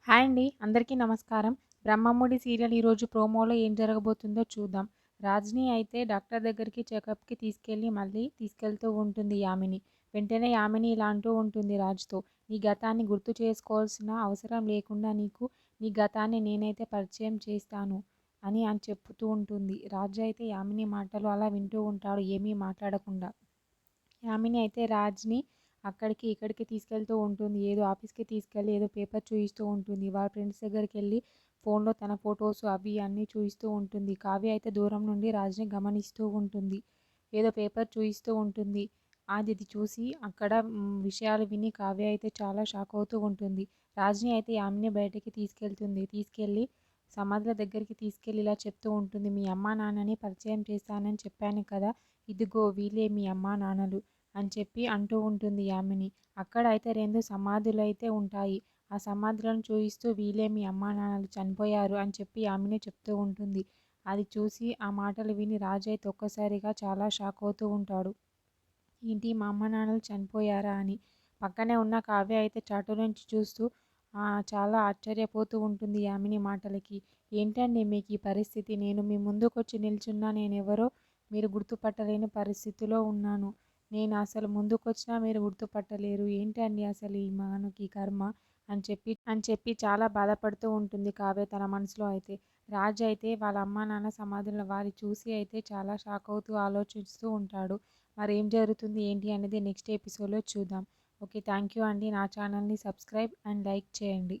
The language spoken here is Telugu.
హాయ్ అండి. అందరికీ నమస్కారం. 'బ్రహ్మముడి' సీరియల్ ఈరోజు ప్రోమోలో ఏం జరగబోతుందో చూద్దాం. రాజ్‌ని అయితే డాక్టర్ దగ్గరికి చెకప్‌కి తీసుకెళ్ళి మళ్ళీ తీసుకెళ్తూ ఉంటుంది యామిని. వెంటనే యామిని ఇలా అంటూ ఉంటుంది రాజ్‌తో, "నీ గతాన్ని గుర్తు చేసుకోవాల్సిన అవసరం లేకుండా నీ గతాన్ని నేనైతే పరిచయం చేస్తాను" అని చెప్తూ ఉంటుంది. రాజ్ అయితే యామిని మాటలు అలా వింటూ ఉంటాడు ఏమీ మాట్లాడకుండా. యామిని అయితే రాజ్‌ని అక్కడికి, ఇక్కడికి తీసుకెళ్తూ ఉంటుంది. ఏదో ఆఫీస్‌కి తీసుకెళ్ళి ఏదో పేపర్ చూయిస్తూ ఉంటుంది. వాళ్ళ ఫ్రెండ్స్ దగ్గరికెళ్ళి ఫోన్‌లో తన ఫోటోస్ అవి అన్నీ చూయిస్తూ ఉంటుంది. కావ్య అయితే దూరం నుండి రాజ్‌ని గమనిస్తూ ఉంటుంది. ఏదో పేపర్ చూయిస్తూ ఉంటుంది. ఇది చూసి అక్కడ విషయాలు విని కావ్య అయితే చాలా షాక్ అవుతూ ఉంటుంది. రాజ్‌ని అయితే యామిని బయటికి తీసుకెళ్తుంది. తీసుకెళ్ళి సమాధుల దగ్గరికి తీసుకెళ్ళి ఇలా చెప్తూ ఉంటుంది. "మీ అమ్మా నాన్నని పరిచయం చేస్తానని చెప్పాను కదా! ఇదిగో వీళ్ళే మీ అమ్మా నాన్నలు" అని చెప్పి అంటూ ఉంటుంది యామిని. అక్కడ అయితే 2 సమాధులైతే ఉంటాయి. ఆ సమాధులను చూయిస్తూ వీళ్ళే మీ అమ్మా నాన్నలు చనిపోయారు అని చెప్పి యామిని చెప్తూ ఉంటుంది. అది చూసి ఆ మాటలు విని రాజు అయితే ఒక్కసారిగా చాలా షాక్ అవుతూ ఉంటాడు. ఏంటి మా అమ్మ నాన్నలు చనిపోయారా అని. పక్కనే ఉన్న కావ్య అయితే చాటు నుంచి చూస్తూ చాలా ఆశ్చర్యపోతూ ఉంటుంది యామిని మాటలకి. ఏంటండి మీకు ఈ పరిస్థితి? నేను మీ ముందుకొచ్చి నిల్చున్నా నేనెవరో మీరు గుర్తుపట్టలేని పరిస్థితిలో ఉన్నాను. నేను అసలు ముందుకొచ్చినా మీరు గుర్తుపట్టలేరు. ఏంటండి అసలు ఈ మనకి కర్మ అని చెప్పి చాలా బాధపడుతూ ఉంటుంది కావ్య తన మనసులో అయితే. రాజ్ అయితే వాళ్ళ అమ్మా నాన్న సమాధులను వారి చూసి అయితే చాలా షాక్ అవుతూ ఆలోచిస్తూ ఉంటాడు. మరేం జరుగుతుంది ఏంటి అనేది నెక్స్ట్ ఎపిసోడ్‌లో చూద్దాం. ఓకే. థ్యాంక్ యూ అండి. నా ఛానల్‌ని సబ్స్క్రైబ్ అండ్ లైక్ చేయండి.